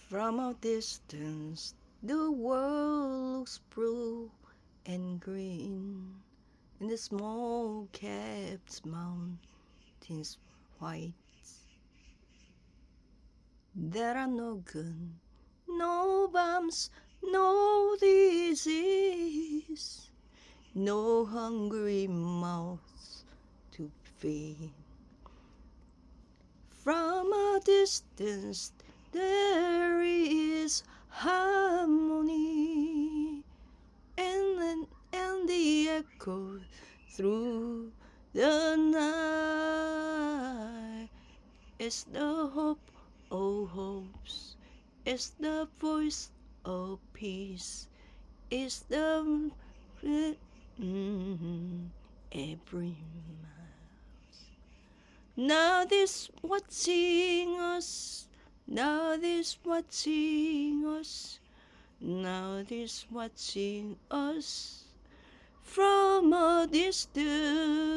From a distance, the world looks blue and green, and the smoke-capped mountains white. There are no gun, no bombs, no disease, no hungry mouths to feed. From a distance, there is harmony, and the echo through the night is the hope of hopes, is the voice of peace, is the every now this watching us, now this watching us, now this watching us from a distance.